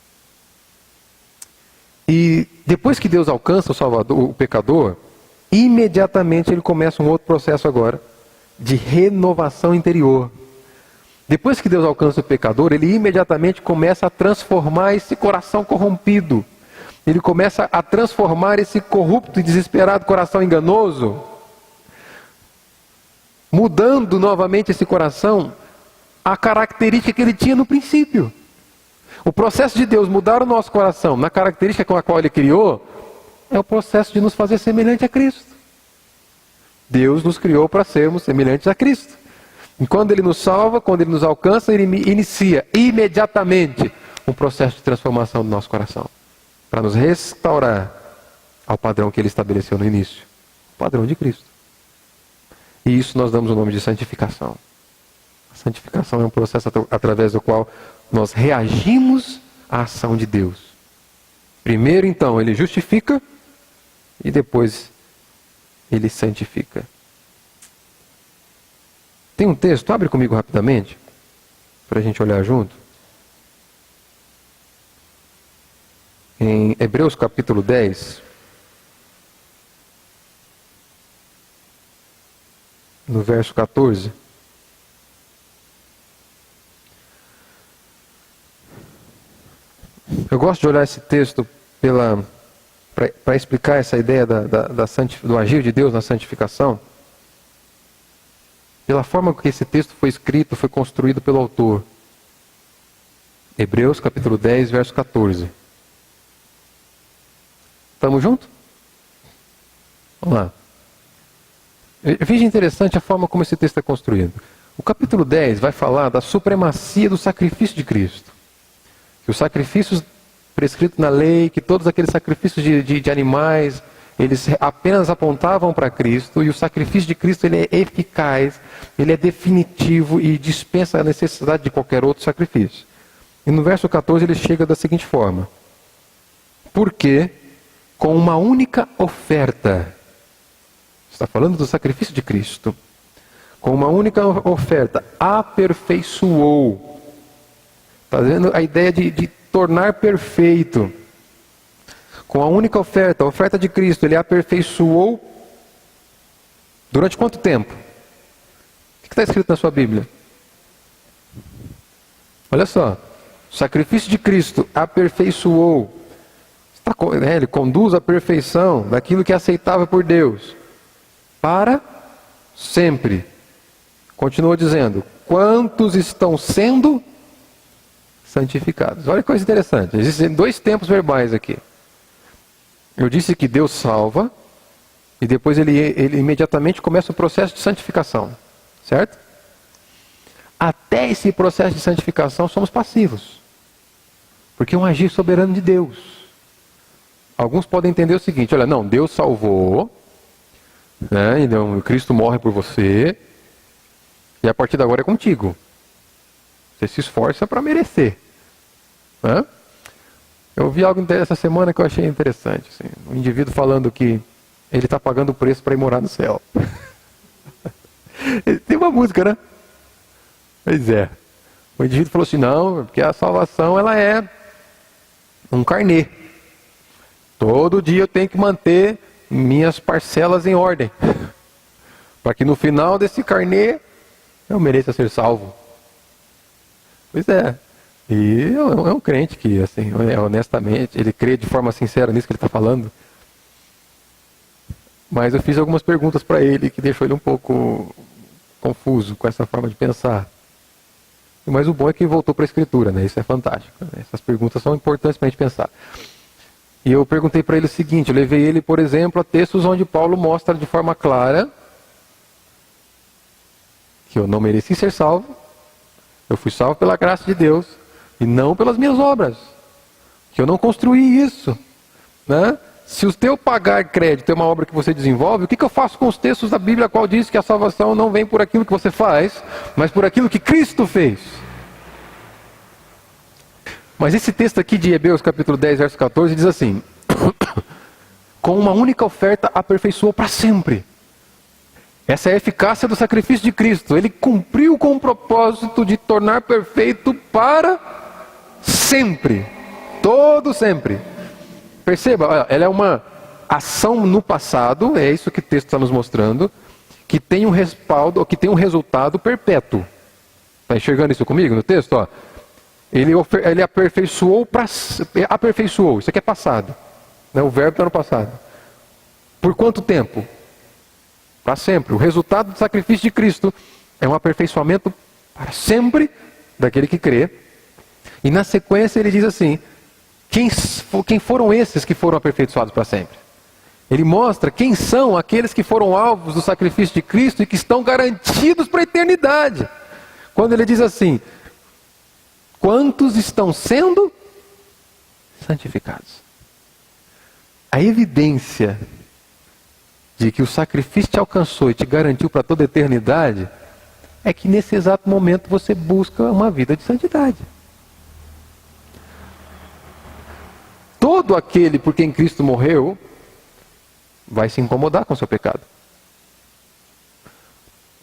E depois que Deus alcança o Salvador, o pecador, imediatamente ele começa um outro processo agora, de renovação interior. Depois que Deus alcança o pecador, ele imediatamente começa a transformar esse coração corrompido. Ele começa a transformar esse corrupto e desesperado coração enganoso, mudando novamente esse coração a característica que ele tinha no princípio. O processo de Deus mudar o nosso coração na característica com a qual Ele criou, é o processo de nos fazer semelhante a Cristo. Deus nos criou para sermos semelhantes a Cristo. E quando Ele nos salva, quando Ele nos alcança, Ele inicia imediatamente um processo de transformação do nosso coração, para nos restaurar ao padrão que Ele estabeleceu no início, o padrão de Cristo. E isso nós damos o nome de santificação. A santificação é um processo através do qual nós reagimos à ação de Deus. Primeiro, então, Ele justifica e depois Ele santifica. Tem um texto, abre comigo rapidamente, para a gente olhar junto. Em Hebreus capítulo 10, no verso 14. Eu gosto de olhar esse texto para explicar essa ideia do agir de Deus na santificação, pela forma que esse texto foi escrito, foi construído pelo autor. Hebreus capítulo 10, verso 14. Estamos juntos? Vamos lá. Veja interessante a forma como esse texto é construído. O capítulo 10 vai falar da supremacia do sacrifício de Cristo. Que os sacrifícios prescritos na lei, que todos aqueles sacrifícios de animais, eles apenas apontavam para Cristo, e o sacrifício de Cristo ele é eficaz, ele é definitivo e dispensa a necessidade de qualquer outro sacrifício. E no verso 14 ele chega da seguinte forma: porque com uma única oferta, está falando do sacrifício de Cristo, com uma única oferta aperfeiçoou. Está vendo a ideia de tornar perfeito. Com a única oferta, a oferta de Cristo, Ele aperfeiçoou durante quanto tempo? O que está escrito na sua Bíblia? Olha só, o sacrifício de Cristo aperfeiçoou. Ele conduz à perfeição daquilo que é aceitável por Deus. Para sempre. Continua dizendo, quantos estão sendo santificados. Olha que coisa interessante. Existem dois tempos verbais aqui. Eu disse que Deus salva, e depois ele imediatamente começa o processo de santificação, certo? Até esse processo de santificação somos passivos, porque é um agir soberano de Deus. Alguns podem entender o seguinte: olha, não, Deus salvou, né? Então, Cristo morre por você, e a partir de agora é contigo. Você se esforça para merecer. Né? Eu vi algo essa semana que eu achei interessante. Assim, um indivíduo falando que ele está pagando o preço para ir morar no céu. Tem uma música, né? Pois é. O indivíduo falou assim: não, porque a salvação ela é um carnê. Todo dia eu tenho que manter minhas parcelas em ordem, para que no final desse carnê eu mereça ser salvo. Pois é. E é um crente que, assim, honestamente, ele crê de forma sincera nisso que ele está falando. Mas eu fiz algumas perguntas para ele que deixou ele um pouco confuso com essa forma de pensar. Mas o bom é que voltou para a Escritura, né? Isso é fantástico. Né? Essas perguntas são importantes para a gente pensar. E eu perguntei para ele o seguinte: eu levei ele, por exemplo, a textos onde Paulo mostra de forma clara que eu não mereci ser salvo, eu fui salvo pela graça de Deus e não pelas minhas obras, que eu não construí isso, né? Se o teu pagar crédito é uma obra que você desenvolve, o que eu faço com os textos da Bíblia qual diz que a salvação não vem por aquilo que você faz, mas por aquilo que Cristo fez? Mas esse texto aqui de Hebreus capítulo 10, verso 14 diz assim: com uma única oferta aperfeiçoou para sempre. Essa é a eficácia do sacrifício de Cristo. Ele cumpriu com o propósito de tornar perfeito para sempre. Todo sempre. Perceba, ela é uma ação no passado, é isso que o texto está nos mostrando, que tem um respaldo, ou que tem um resultado perpétuo. Está enxergando isso comigo no texto? Ó. Ele aperfeiçoou, aperfeiçoou, isso aqui é passado. Né? O verbo está no passado. Por quanto tempo? Para sempre. O resultado do sacrifício de Cristo é um aperfeiçoamento para sempre daquele que crê. E na sequência ele diz assim: quem foram esses que foram aperfeiçoados para sempre? Ele mostra quem são aqueles que foram alvos do sacrifício de Cristo e que estão garantidos para a eternidade. Quando ele diz assim: quantos estão sendo santificados? A evidência de que o sacrifício te alcançou e te garantiu para toda a eternidade é que nesse exato momento você busca uma vida de santidade. Todo aquele por quem Cristo morreu vai se incomodar com o seu pecado.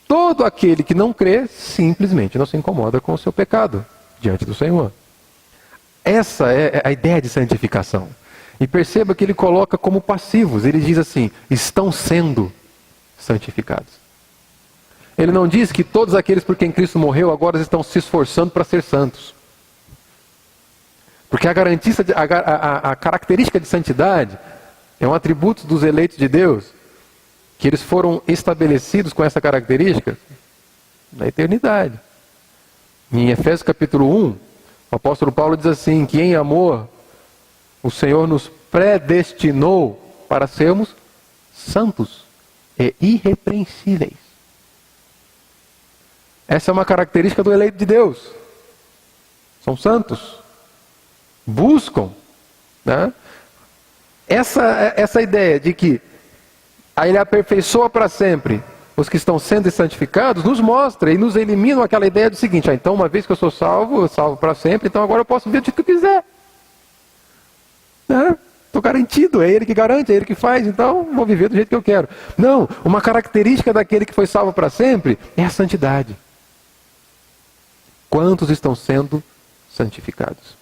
Todo aquele que não crê simplesmente não se incomoda com o seu pecado diante do Senhor. Essa é a ideia de santificação. E perceba que ele coloca como passivos. Ele diz assim: estão sendo santificados. Ele não diz que todos aqueles por quem Cristo morreu agora estão se esforçando para ser santos. Porque a característica de santidade é um atributo dos eleitos de Deus, que eles foram estabelecidos com essa característica na eternidade. Em Efésios capítulo 1, o apóstolo Paulo diz assim, que em amor o Senhor nos predestinou para sermos santos e irrepreensíveis. Essa é uma característica do eleito de Deus. São santos. Buscam, né? Essa ideia de que ele aperfeiçoa para sempre os que estão sendo santificados, nos mostra e nos elimina aquela ideia do seguinte: então uma vez que eu sou salvo para sempre, então agora eu posso ver do jeito que eu quiser. Estou garantido, é Ele que garante, é Ele que faz, então vou viver do jeito que eu quero. Não, uma característica daquele que foi salvo para sempre é a santidade. Quantos estão sendo santificados?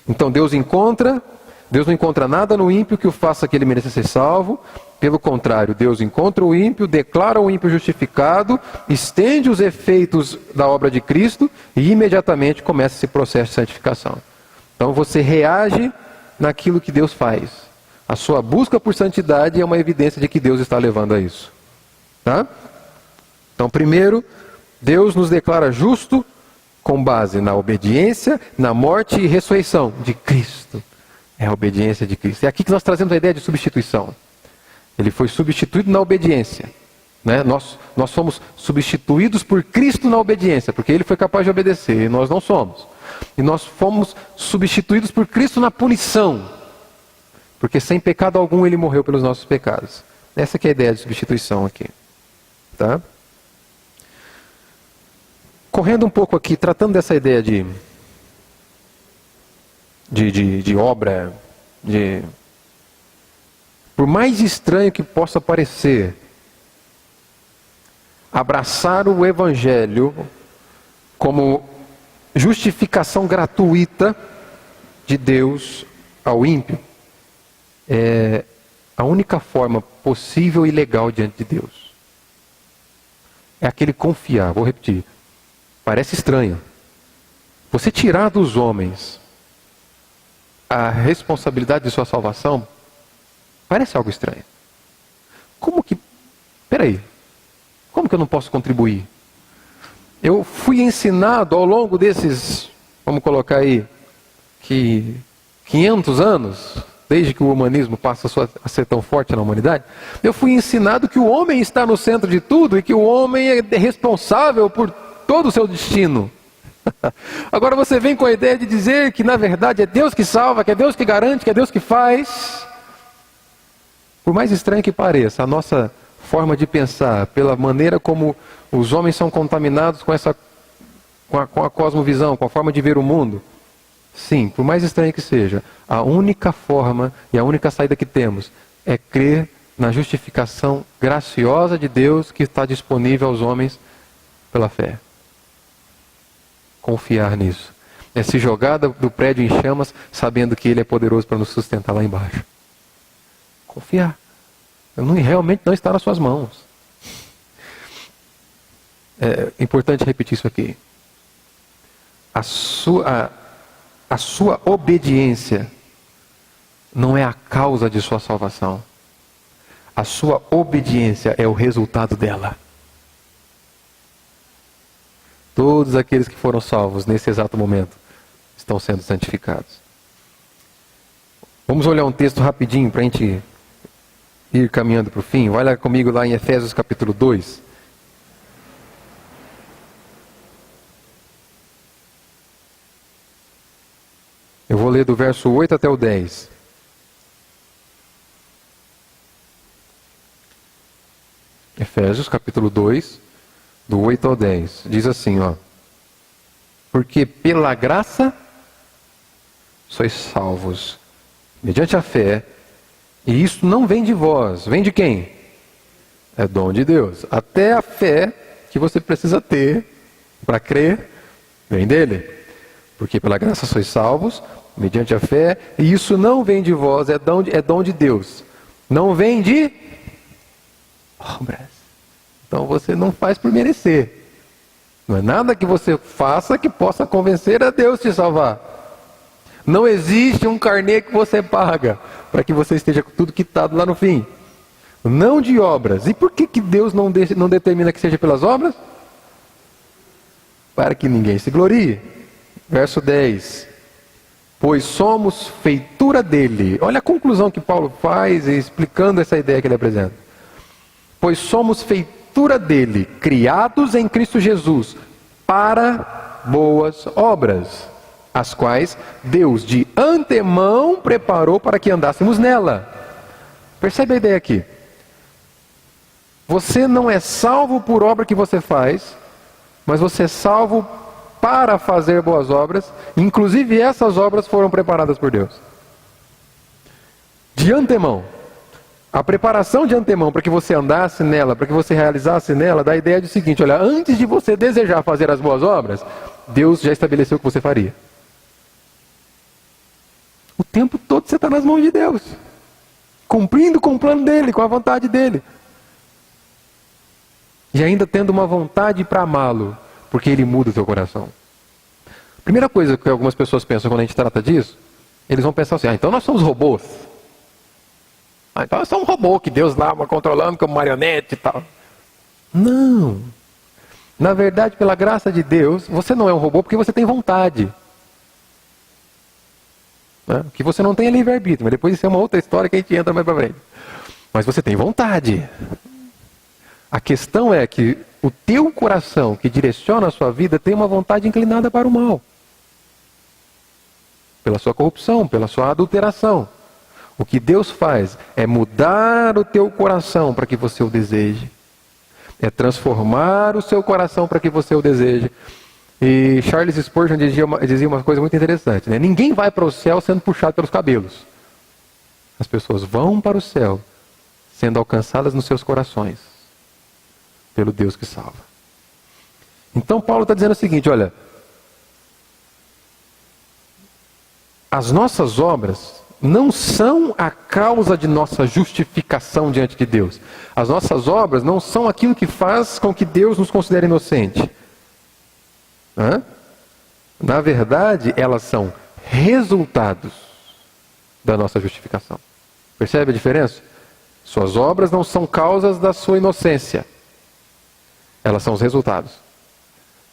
Então Deus não encontra nada no ímpio que o faça que ele mereça ser salvo. Pelo contrário, Deus encontra o ímpio, declara o ímpio justificado, estende os efeitos da obra de Cristo e imediatamente começa esse processo de santificação. Então você reage naquilo que Deus faz. A sua busca por santidade é uma evidência de que Deus está levando a isso. Tá? Então, primeiro, Deus nos declara justo com base na obediência, na morte e ressurreição de Cristo. É a obediência de Cristo. É aqui que nós trazemos a ideia de substituição. Ele foi substituído na obediência. Né? Nós somos substituídos por Cristo na obediência, porque Ele foi capaz de obedecer e nós não somos. E nós fomos substituídos por Cristo na punição, porque sem pecado algum Ele morreu pelos nossos pecados. Essa que é a ideia de substituição aqui. Tá? Correndo um pouco aqui, tratando dessa ideia de obra, por mais estranho que possa parecer, abraçar o Evangelho como justificação gratuita de Deus ao ímpio é a única forma possível e legal diante de Deus. É aquele confiar, vou repetir. Parece estranho. Você tirar dos homens a responsabilidade de sua salvação, parece algo estranho. Como que... Peraí. Como que eu não posso contribuir? Eu fui ensinado ao longo desses, vamos colocar aí, que 500 anos, desde que o humanismo passa a ser tão forte na humanidade, eu fui ensinado que o homem está no centro de tudo e que o homem é responsável por todo o seu destino. Agora você vem com a ideia de dizer que na verdade é Deus que salva, que é Deus que garante, que é Deus que faz. Por mais estranho que pareça, a nossa forma de pensar, pela maneira como os homens são contaminados com a cosmovisão, com a forma de ver o mundo, sim, por mais estranho que seja, a única forma e a única saída que temos é crer na justificação graciosa de Deus que está disponível aos homens pela fé. Confiar nisso. É se jogar do prédio em chamas, sabendo que Ele é poderoso para nos sustentar lá embaixo. Confiar. Realmente não está nas suas mãos. É importante repetir isso aqui. A sua obediência não é a causa de sua salvação. A sua obediência é o resultado dela. Todos aqueles que foram salvos nesse exato momento estão sendo santificados. Vamos olhar um texto rapidinho para a gente ir caminhando para o fim. Vai lá comigo lá em Efésios capítulo 2. Eu vou ler do verso 8 até o 10. Efésios capítulo 2, do 8 ao 10. Diz assim, ó. Porque pela graça sois salvos, mediante a fé, e isso não vem de vós. Vem de quem? É dom de Deus. Até a fé que você precisa ter para crer, vem dele. Porque pela graça sois salvos, mediante a fé, e isso não vem de vós, é dom de Deus. Não vem de obras. Então você não faz por merecer. Não é nada que você faça que possa convencer a Deus te salvar. Não existe um carnê que você paga para que você esteja com tudo quitado lá no fim. Não de obras. E por que Deus não determina que seja pelas obras? Para que ninguém se glorie. Verso 10. Pois somos feitura dele. Olha a conclusão que Paulo faz explicando essa ideia que ele apresenta. Pois somos feitura dele, criados em Cristo Jesus, para boas obras, as quais Deus de antemão preparou para que andássemos nela. Percebe a ideia aqui? Você não é salvo por obra que você faz, mas você é salvo para fazer boas obras, inclusive essas obras foram preparadas por Deus. De antemão. A preparação de antemão para que você andasse nela, para que você realizasse nela, dá a ideia do seguinte, olha, antes de você desejar fazer as boas obras, Deus já estabeleceu o que você faria. O tempo todo você está nas mãos de Deus, cumprindo com o plano dele, com a vontade dele. E ainda tendo uma vontade para amá-lo, porque ele muda o teu coração. Primeira coisa que algumas pessoas pensam quando a gente trata disso, eles vão pensar assim, então nós somos robôs. Então eu sou um robô que Deus lá vai controlando como marionete e tal. Não. Na verdade, pela graça de Deus, você não é um robô porque você tem vontade. O que você não tem é livre-arbítrio, mas depois isso é uma outra história que a gente entra mais para frente. Mas você tem vontade. A questão é que o teu coração, que direciona a sua vida, tem uma vontade inclinada para o mal. Pela sua corrupção, pela sua adulteração. O que Deus faz é mudar o teu coração para que você o deseje. É transformar o seu coração para que você o deseje. E Charles Spurgeon dizia uma coisa muito interessante, né? Ninguém vai para o céu sendo puxado pelos cabelos. As pessoas vão para o céu sendo alcançadas nos seus corações pelo Deus que salva. Então Paulo está dizendo o seguinte, olha, as nossas obras não são a causa de nossa justificação diante de Deus. As nossas obras não são aquilo que faz com que Deus nos considere inocente. Na verdade, elas são resultados da nossa justificação. Percebe a diferença? Suas obras não são causas da sua inocência. Elas são os resultados.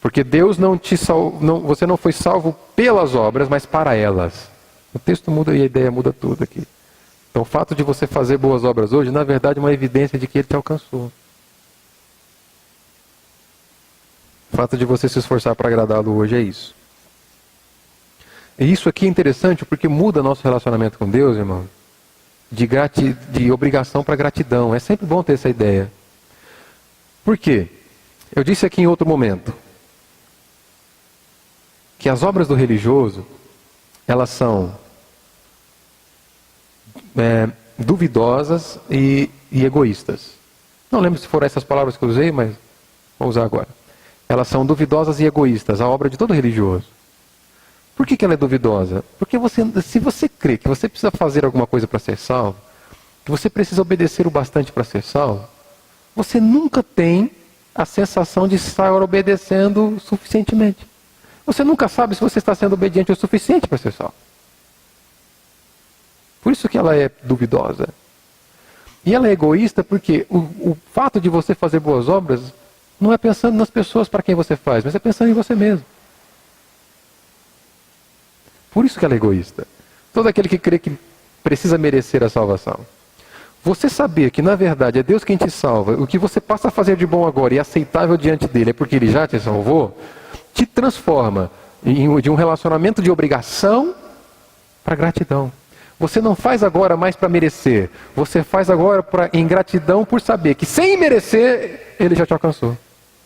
Porque Deus não te salvou, você não foi salvo pelas obras, mas para elas. O texto muda e a ideia muda tudo aqui. Então o fato de você fazer boas obras hoje, na verdade, é uma evidência de que Ele te alcançou. O fato de você se esforçar para agradá-lo hoje é isso. E isso aqui é interessante porque muda nosso relacionamento com Deus, irmão. De obrigação para gratidão. É sempre bom ter essa ideia. Por quê? Eu disse aqui em outro momento que as obras do religioso, elas são duvidosas e egoístas. Não lembro se foram essas palavras que eu usei, mas vou usar agora. Elas são duvidosas e egoístas, a obra de todo religioso. Por que ela é duvidosa? Porque se você crê que você precisa fazer alguma coisa para ser salvo, que você precisa obedecer o bastante para ser salvo, você nunca tem a sensação de estar obedecendo suficientemente. Você nunca sabe se você está sendo obediente o suficiente para ser salvo. Por isso que ela é duvidosa. E ela é egoísta porque o fato de você fazer boas obras não é pensando nas pessoas para quem você faz, mas é pensando em você mesmo. Por isso que ela é egoísta. Todo aquele que crê que precisa merecer a salvação. Você saber que na verdade é Deus quem te salva, o que você passa a fazer de bom agora e aceitável diante dele é porque ele já te salvou, te transforma de um relacionamento de obrigação para gratidão. Você não faz agora mais para merecer, você faz agora em gratidão por saber que sem merecer, ele já te alcançou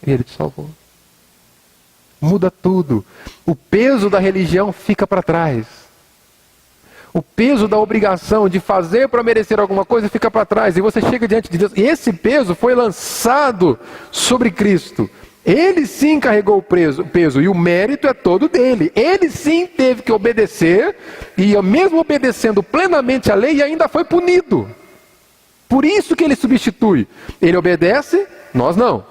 e ele te salvou. Muda tudo. O peso da religião fica para trás. O peso da obrigação de fazer para merecer alguma coisa fica para trás. E você chega diante de Deus. E esse peso foi lançado sobre Cristo. Ele sim carregou o peso. E o mérito é todo dele. Ele sim teve que obedecer. E mesmo obedecendo plenamente a lei, ainda foi punido. Por isso que ele substitui. Ele obedece, nós não.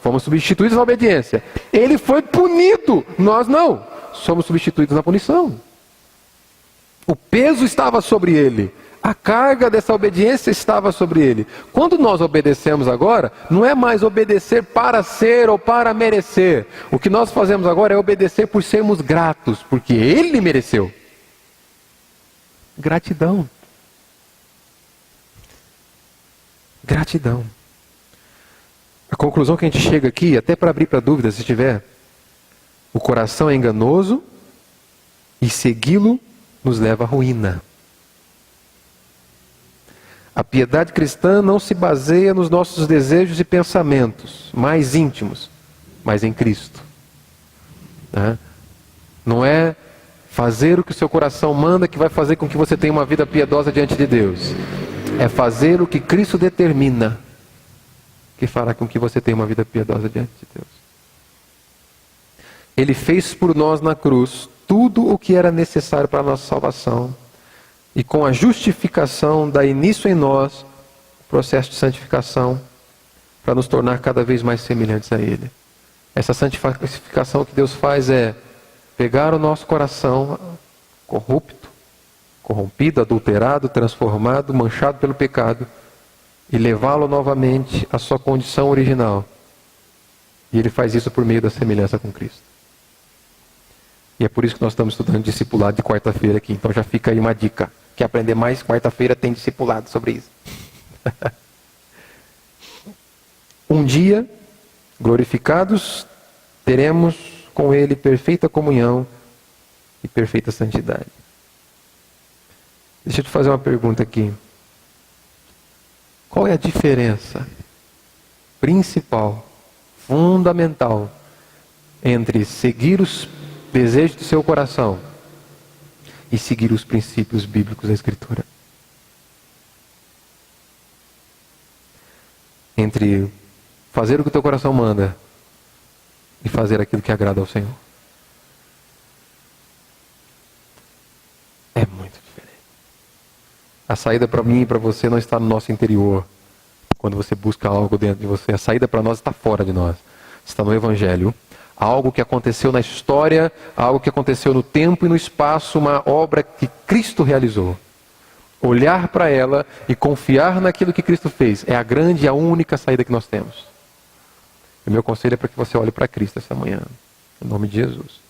Fomos substituídos na obediência. Ele foi punido, nós não. Somos substituídos na punição. O peso estava sobre ele. A carga dessa obediência estava sobre ele. Quando nós obedecemos agora, não é mais obedecer para ser ou para merecer. O que nós fazemos agora é obedecer por sermos gratos, porque ele mereceu. Gratidão. Gratidão. A conclusão que a gente chega aqui, até para abrir para dúvida se tiver, o coração é enganoso e segui-lo nos leva à ruína. A piedade cristã não se baseia nos nossos desejos e pensamentos mais íntimos, mas em Cristo. Não é fazer o que o seu coração manda que vai fazer com que você tenha uma vida piedosa diante de Deus. É fazer o que Cristo determina que fará com que você tenha uma vida piedosa diante de Deus. Ele fez por nós na cruz tudo o que era necessário para a nossa salvação. E com a justificação dá início em nós o processo de santificação para nos tornar cada vez mais semelhantes a Ele. Essa santificação que Deus faz é pegar o nosso coração corrupto, corrompido, adulterado, transformado, manchado pelo pecado e levá-lo novamente à sua condição original. E Ele faz isso por meio da semelhança com Cristo. E é por isso que nós estamos estudando discipulado de quarta-feira aqui. Então já fica aí uma dica. Quer aprender mais? Quarta-feira tem discipulado sobre isso. Um dia, glorificados, teremos com Ele perfeita comunhão e perfeita santidade. Deixa eu te fazer uma pergunta aqui. Qual é a diferença principal, fundamental, entre seguir os desejos do seu coração e seguir os princípios bíblicos da Escritura? Entre fazer o que o teu coração manda e fazer aquilo que agrada ao Senhor. É muito diferente. A saída para mim e para você não está no nosso interior. Quando você busca algo dentro de você, a saída para nós está fora de nós. Está no Evangelho. Algo que aconteceu na história, algo que aconteceu no tempo e no espaço, uma obra que Cristo realizou. Olhar para ela e confiar naquilo que Cristo fez é a grande e a única saída que nós temos. O meu conselho é para que você olhe para Cristo essa manhã. Em nome de Jesus.